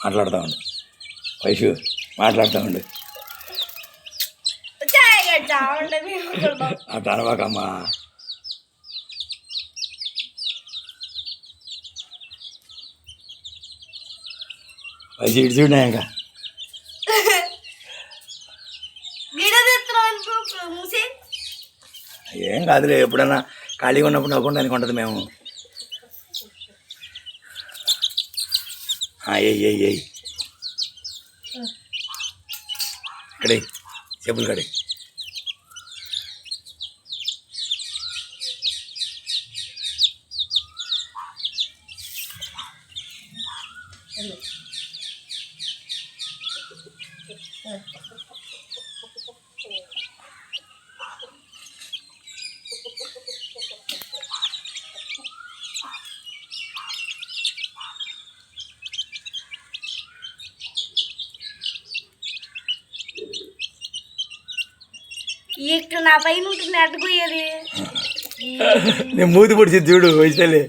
మాట్లాడుతూ ఉండు వైషు, మాట్లాడుతూ ఉండు. అట్లా అనవాకమ్మా. వైషు ఇటు చూడే ఇంకా ఏం కాదులే, ఎప్పుడన్నా ఖాళీగా ఉన్నప్పుడు నవ్వుకుంటానికి ఉంటుంది మేము. ఏయ్ కడే చెప్పులు కడే. ఇక్కడ నా పైన ఉంటుంది అడ్డుకోయేది. నేను మూతి పొడిచింది చూడు వైశాలి,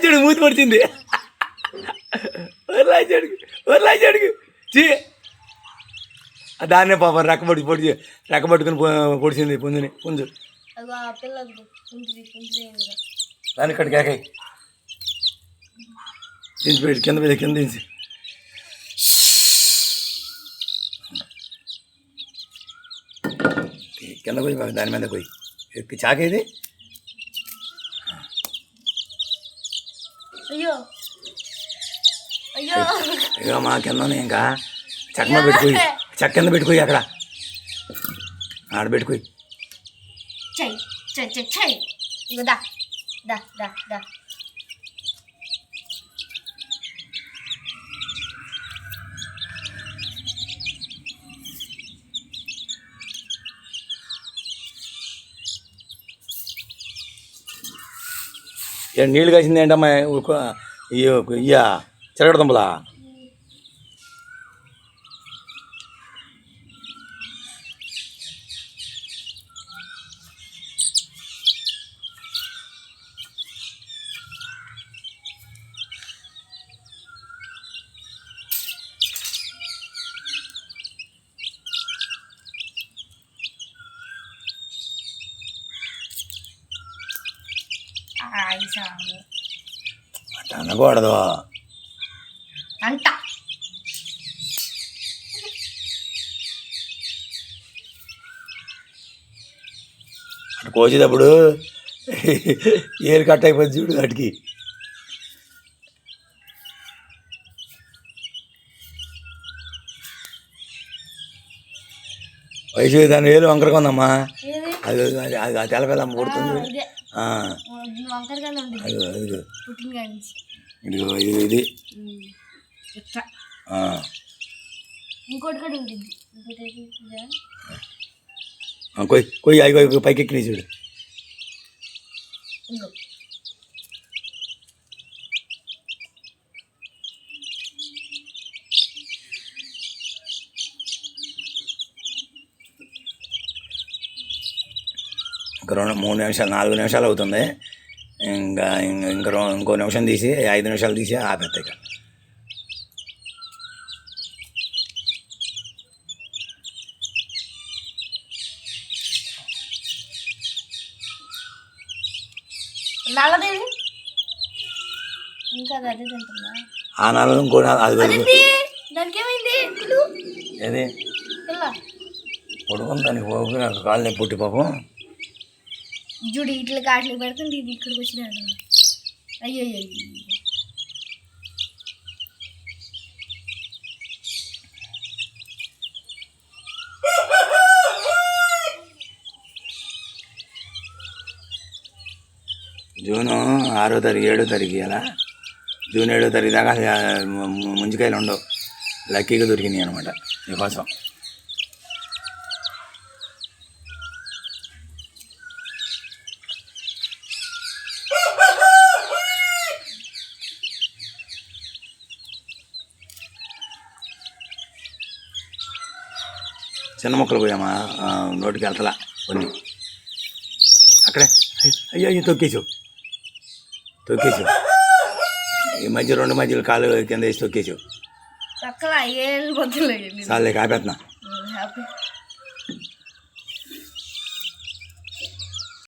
చూడు మూతి పొడిచింది. ఒర్రాజాడుగు చీ, దాన్నే పాపం రెక్కబట్టుకుని పొడిచింది పుంజు. దాని ఇక్కడికి కేకాయి దించి పెట్టి కింద దించి. కింద పోయి దాని మీద పోయి ఎక్కి చాకేది. ఇక మా కింద ఇంకా చక్కమ పెట్టుకోయి, చెక్క కింద పెట్టుకోయి, అక్కడ ఆడ పెట్టుకోయి. నీళ్ళు కాసింది ఏంటమ్మా ఇయ్యా చిరగడ దుంపలా. అట్లా అనకూడదు అంట. అటు కోసేటప్పుడు ఏరు కట్ అయిపోద్ది చూడు వాటికి. వయసు దాని వేలు వంకరగా ఉందమ్మా, అది తెల్లపిల్లమ్మ కొడుతుంది. ఇదిగో ఇది కొయ్యి అవి పైకి ఎక్కినాయి చూడు. ఇంకా 3 నిమిషాలు 4 నిమిషాలు అవుతుంది. ఇంకో నిమిషం తీసి 5 నిమిషాలు తీసి ఆపేస్తాయి. ఇక నల్లదేవి ఇంకా అదే తింటున్నా. ఆ నల్ల ఇంకో దానికి ఏమైంది? ఏది పొడుగుంది, దానికి పోగు కాళ్ళు నొప్పి పుట్టి పాపం. జుడి ఇట్లా కాట్లు పెడుతుంది, ఇది ఇక్కడికి వచ్చినాడు. అయ్యో జూను 6వ తారీఖు 7వ తారీఖు ఇలా జూన్ 7వ తారీఖు దాకా ముంజికాయలు ఉండవు. లక్కీగా దొరికినాయి అనమాట మీకోసం. చిన్న మొక్కలు పోయామా, నోటికి వెళ్తలా కొన్ని. అక్కడే అయ్యో తొక్కేసావు ఈ మధ్య 2 మధ్యలో కాలు కింద వేసి తొక్కేసావు. పక్కల ఏళ్ళు పొద్దులు చాలే కాపేస్తున్నా. హ్యాపీ